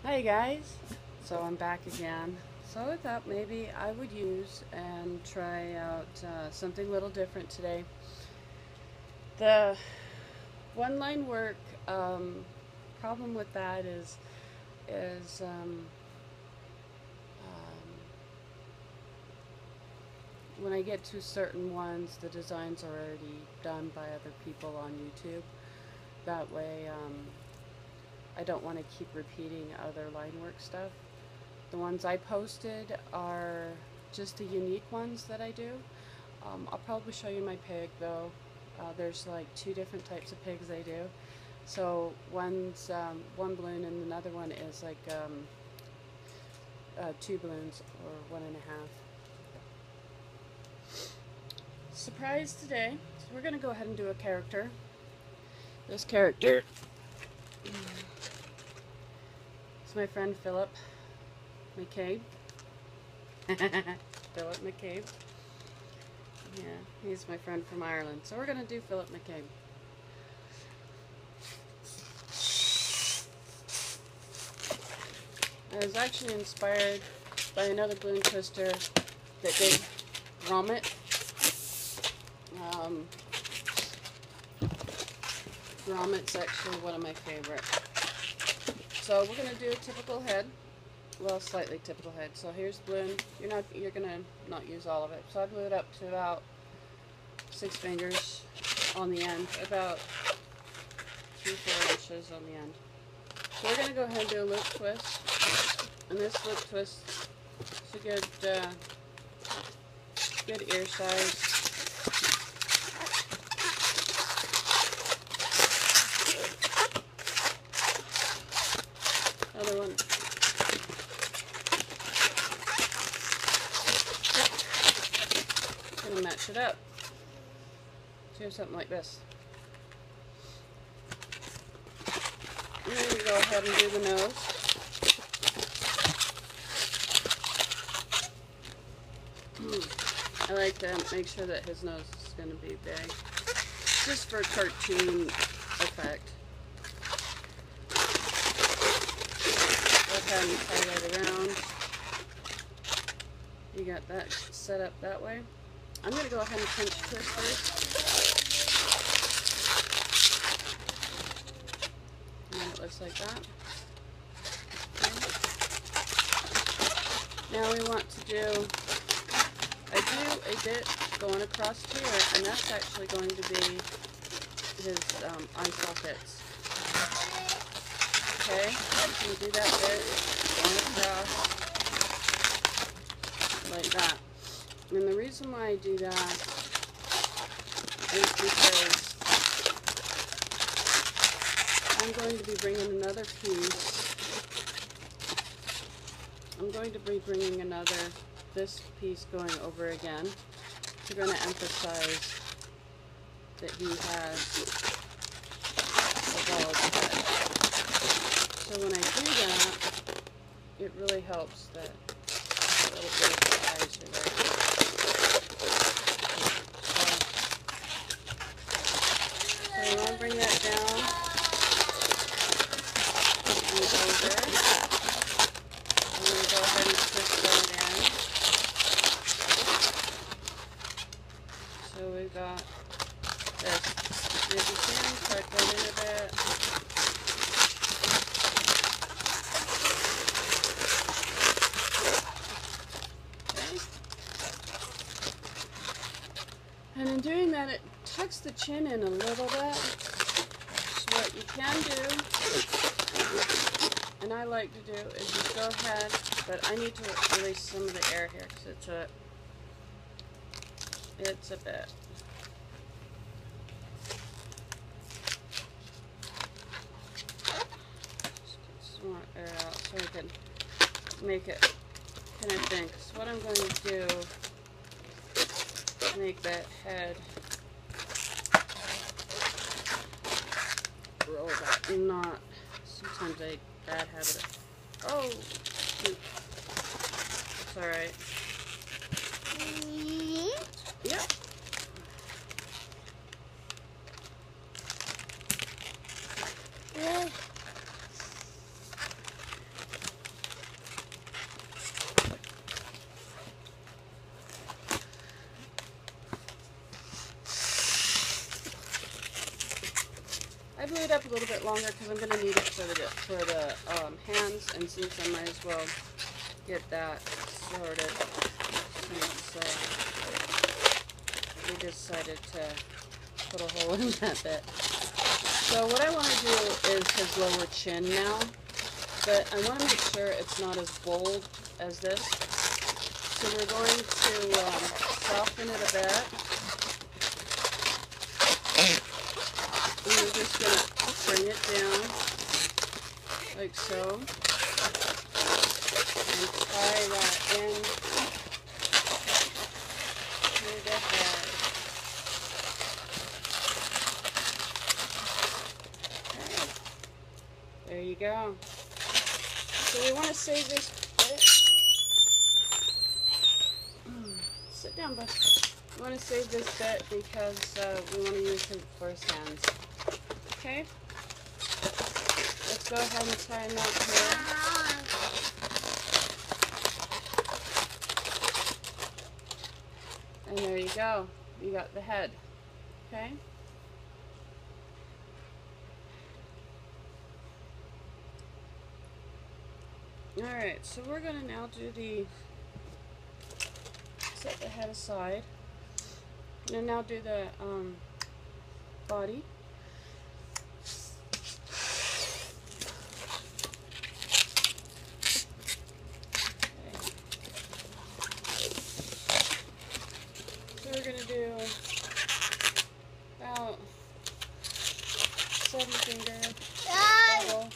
Hi guys, so I'm back again. So I thought maybe I would use and try out something a little different today. The one line work problem with that is when I get to certain ones, the designs are already done by other people on YouTube. That way, I don't want to keep repeating other line work stuff. The ones I posted are just the unique ones that I do. I'll probably show you my pig though. There's like two different types of pigs I do. So one's one balloon and another one is like two balloons or one and a half. Surprise today. So we're going to go ahead and do a character. This character is my friend Philip Mc Cabe. Philip Mc Cabe. Yeah, he's my friend from Ireland. So we're going to do Philip Mc Cabe. I was actually inspired by another balloon twister that did grommet. Grommet's actually one of my favorite. So we're going to do a typical head. Well, slightly typical head. So here's balloon. You're gonna not use all of it. So I blew it up to about 6 fingers on the end, about 3-4 inches on the end. So we're gonna go ahead and do a loop twist, and this loop twist is a good ear size. Another one. Gonna match it up. Do something like this. And then we go ahead and do the nose. I like to make sure that his nose is going to be big, just for cartoon effect. Go ahead and highlight around. You got that set up that way. I'm going to go ahead and pinch twist first. And then it looks like that. Okay. Now we want to do, I do a bit going across here, and that's actually going to be his eye sockets. Okay, you can do that bit going across like that. And the reason why I do that is because I'm going to be bringing another piece. I'm going to be bringing this piece going over again. We're going to emphasize that he has a bald head. So when I do that, it really helps that a little bit of the eyes are there. So you want to bring that down and over. I'm going to go ahead and twist that in. So we've got this. As you can, start going in a bit. Okay. And in doing that, it tucks the chin in a little bit. So what you can do, and I like to do, is just go ahead, but I need to release some of the air here because it's a bit. Just get some more air out so I can make it kind of thin. Because what I'm going to do is make that head roll back, not. Sometimes I bad habit of. Oh, shoot. It's alright. Yep. a little bit longer because I'm going to need it for the hands, and since I might as well get that sorted since we decided to put a hole in that bit. So what I want to do is his lower chin now, but I want to make sure it's not as bold as this. So we're going to soften it a bit. And we're just going to bring it down like so. And tie that in to the head. Okay. There you go. So we want to save this bit. Sit down, bud. We want to save this bit because we want to use it for his hands. Okay? Let's go ahead and tie a knot here. And there you go. You got the head. Okay? Alright, so we're going to now do set the head aside. And now do the body. We're going to do about 7-finger bubble.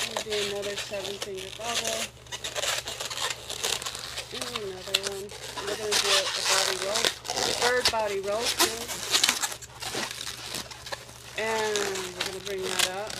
We'll do another 7-finger bubble. And another one. We're going to do a body roll, bird body roll too. And we're going to bring that up.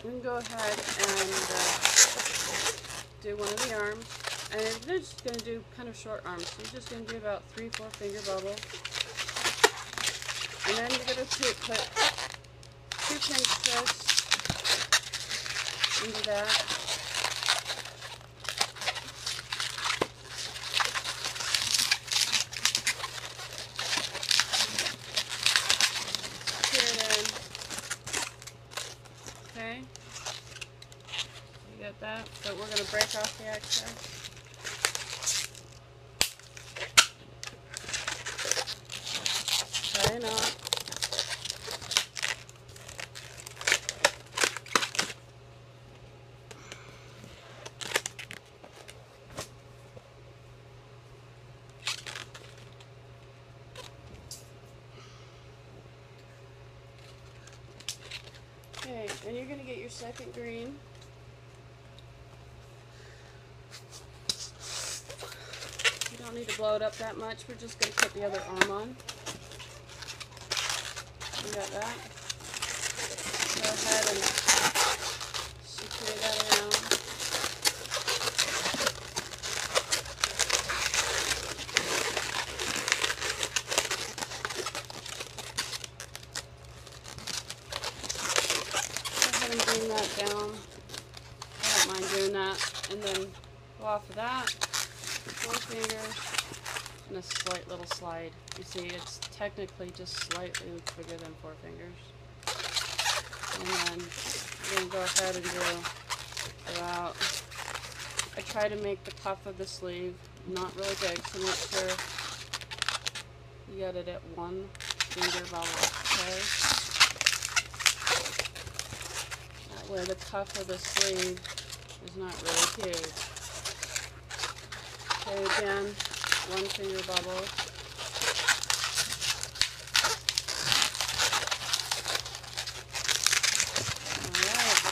We can go ahead and do one of the arms, and they're just going to do kind of short arms, so you're just going to do about 3-4 finger bubble, and then you're going to put 2 pinch twists into that. Okay, you got that, but we're going to break off the excess. Tie a knot. Okay, and you're going to get your second green. You don't need to blow it up that much. We're just going to put the other arm on. You got that? Go ahead and secure that around. Bring that down. I don't mind doing that. And then go off of that. 4 fingers and a slight little slide. You see, it's technically just slightly bigger than 4 fingers. And then we're going to go ahead and go out. I try to make the cuff of the sleeve not really big, so make sure you get it at 1 finger bubble. Okay? Where the cuff of the sleeve is not really huge. Okay, again, 1 finger bubble. Alright.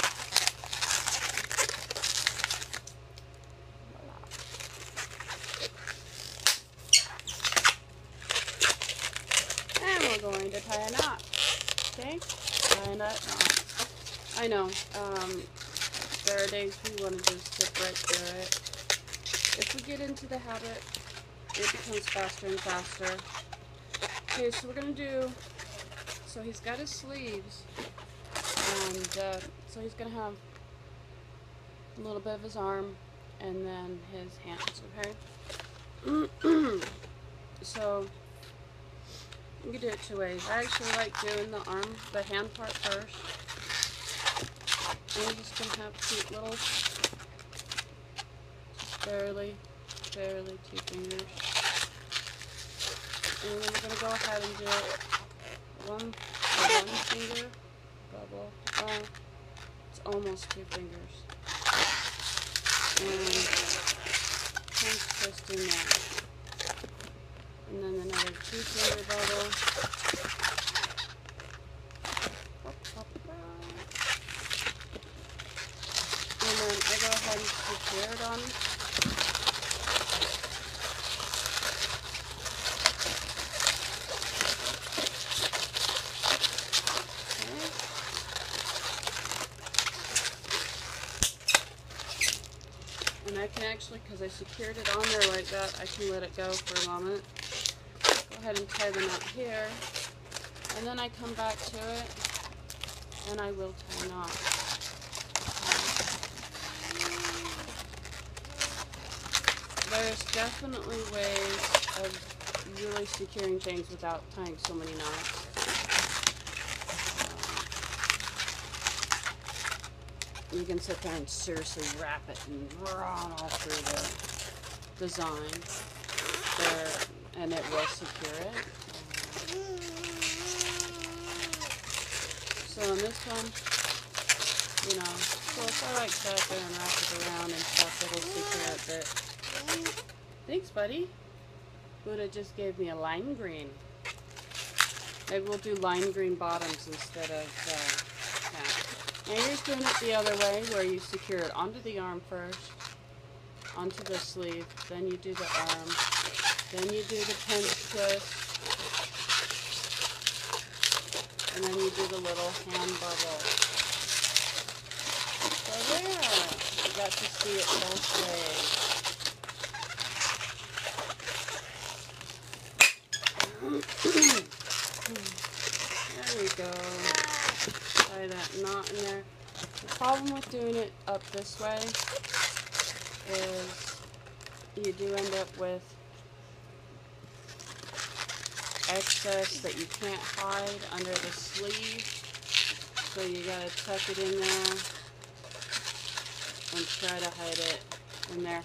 I know. There are days we want to just zip right through it. If we get into the habit, it becomes faster and faster. Okay, so we're going to do, so he's got his sleeves, and so he's going to have a little bit of his arm, and then his hands, okay? So, you can do it two ways. I actually like doing the hand part first. And we're just going to have cute little, barely 2 fingers. And then we're going to go ahead and do one finger bubble. It's almost 2 fingers. And pinch twist in there. And then another 2-finger bubble. And then I go ahead and secure it on. And I can actually, because I secured it on there like that, I can let it go for a moment. Go ahead and tie the knot here. And then I come back to it, and I will tie a knot. There's definitely ways of really securing chains without tying so many knots. You can sit there and seriously wrap it and run all through the design there, and it will secure it. So in this one, you know, so if I like sit there and wrap it around and stuff, it'll secure it a bit. Thanks, buddy. Buddha just gave me a lime green. Maybe we'll do lime green bottoms instead of that. Now you're doing it the other way, where you secure it onto the arm first, onto the sleeve, then you do the arm, then you do the pinch twist, and then you do the little hand bubble. So there, you got to see it both ways. There we go. Tie that knot in there. The problem with doing it up this way is you do end up with excess that you can't hide under the sleeve. So you gotta tuck it in there and try to hide it in there.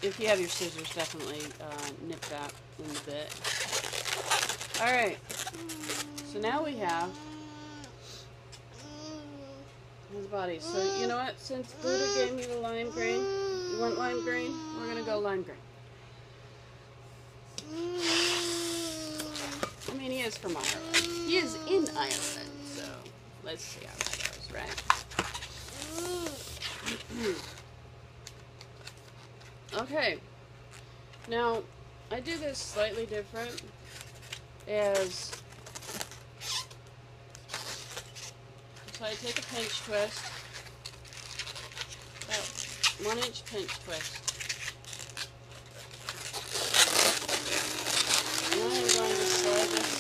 If you have your scissors, definitely nip that in a bit. Alright, so now we have his body. So you know what, since Buddha gave me the lime green, you want lime green? We're going to go lime green. I mean, he is from Ireland. He is in Ireland, so let's see how that goes, right? Okay, now I do this slightly different. So I take a pinch twist, about 1-inch pinch twist, and then I'm going to slide this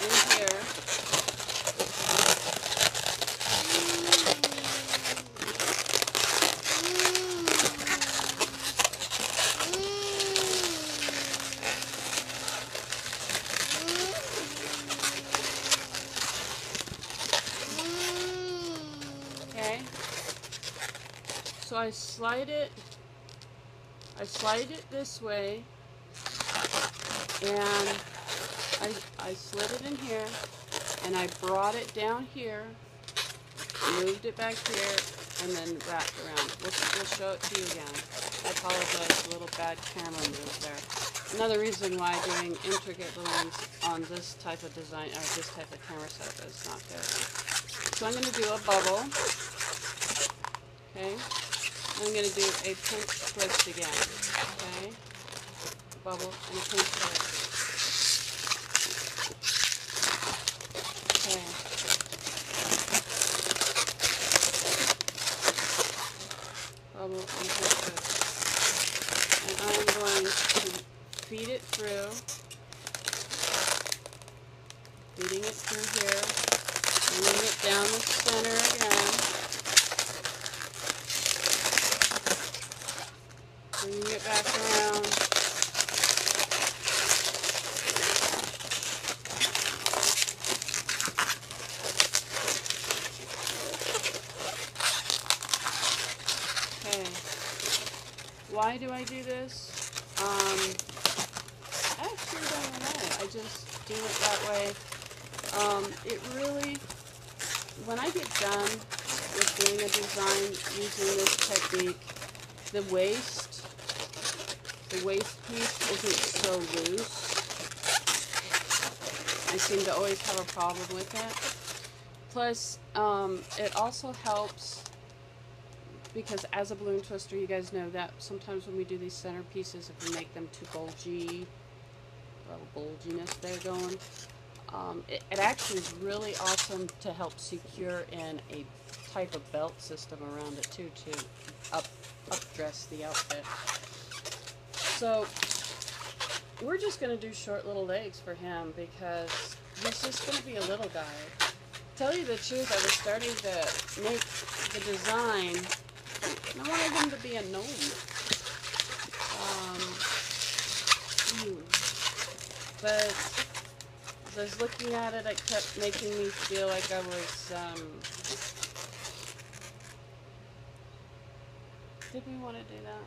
in here, so I slide it this way, and I slid it in here, and I brought it down here, moved it back here, and then wrapped around. We'll show it to you again. I apologize, a little bad camera move there. Another reason why doing intricate balloons on this type of design, or this type of camera setup is not good. So I'm going to do a bubble, okay? I'm going to do a pinch twist again, okay? Bubble and a pinch twist. Okay. bubble and pinch twist. And I'm going to feed it through, feeding it through here, bringing it down the center again, bringing it back around, okay. Why do I do this? I actually don't know. I just do it that way. It really, when I get done with doing a design using this technique, the waist piece isn't so loose. I seem to always have a problem with it. Plus, it also helps because as a balloon twister, you guys know that sometimes when we do these centerpieces, if we make them too bulgy, a little bulginess there going, it actually is really awesome to help secure in a type of belt system around it too, to up dress the outfit. So we're just going to do short little legs for him because he's just going to be a little guy. Tell you the truth, I was starting to make the design, and I wanted him to be a gnome. But as I was looking at it, it kept making me feel like I was, did we want to do that?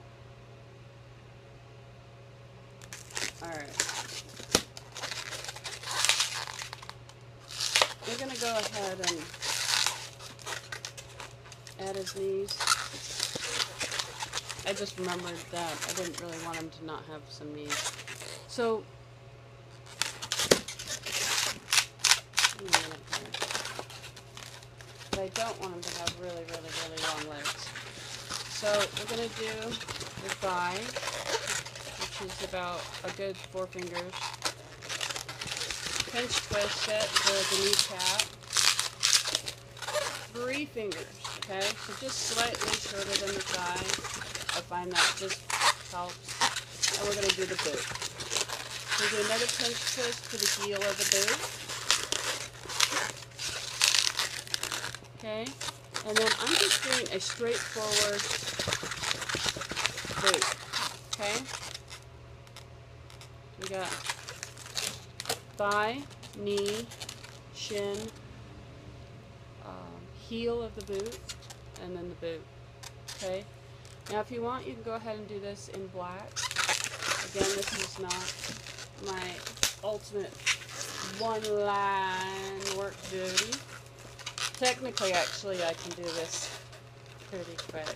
Alright. We're going to go ahead and add his knees. I just remembered that I didn't really want him to not have some knees. So, but I don't want him to have really, really, really long legs. So we're going to do the thigh, which is about a good 4 fingers. Pinch twist it for the kneecap. 3 fingers, okay? So just slightly shorter than the thigh. I find that just helps. And we're going to do the boot. We'll do another pinch twist for the heel of the boot. Okay? And then I'm just doing a straightforward boot. Okay? We got thigh, knee, shin, heel of the boot, and then the boot. Okay? Now if you want, you can go ahead and do this in black. Again, this is not my ultimate one-line work duty. Technically, actually, I can do this pretty quick.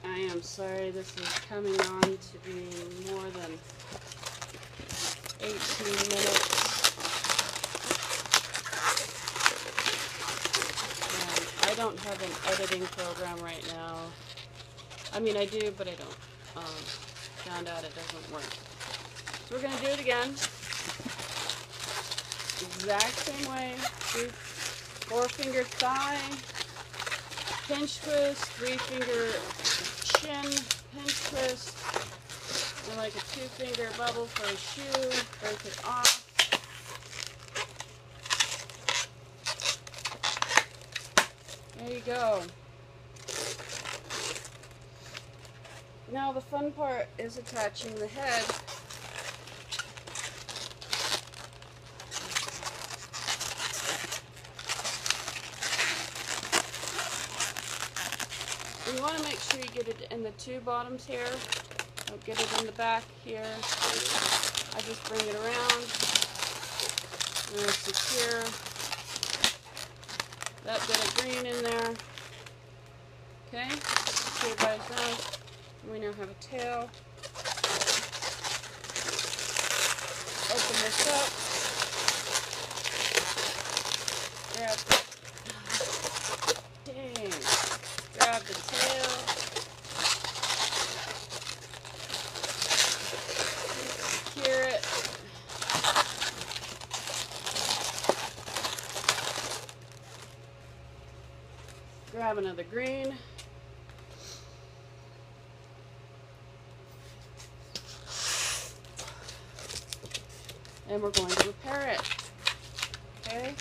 I am sorry this is coming on to be more than 18 minutes. I don't have an editing program right now. I mean, I do, but I don't. Found out it doesn't work. So we're going to do it again. Exact same way. 4-finger thigh, pinch twist, 3-finger shin, pinch twist, and like a 2-finger bubble for a shoe, break it off. There you go. Now the fun part is attaching the head. You want to make sure you get it in the 2 bottoms here. Don't get it in the back here. I just bring it around and secure that bit of green in there. Okay, secure by itself. We now have a tail. Open this up. Grab the, dang. Grab the tail. Secure it. grab another green. And we're going to repair it. Okay?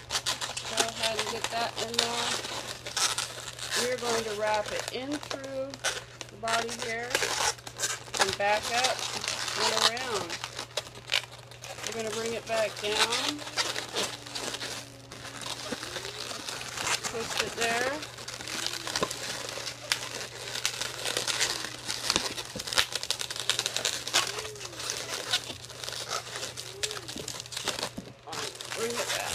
Just go ahead and get that in there. We're going to wrap it in through the body here and back up and around. We're going to bring it back down. Twist it there. Bring it back.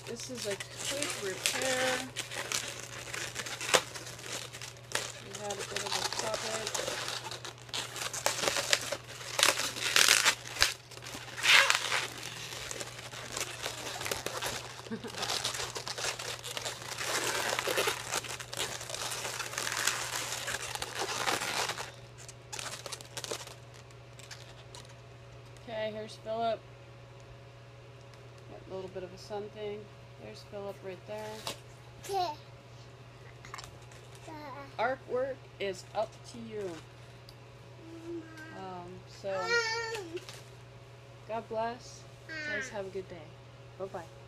This is a quick repair. We had a bit of a stoppage. Okay, here's Philip. Got a little bit of a something. There's Philip right there. Artwork is up to you. So, God bless. You guys have a good day. Bye-bye.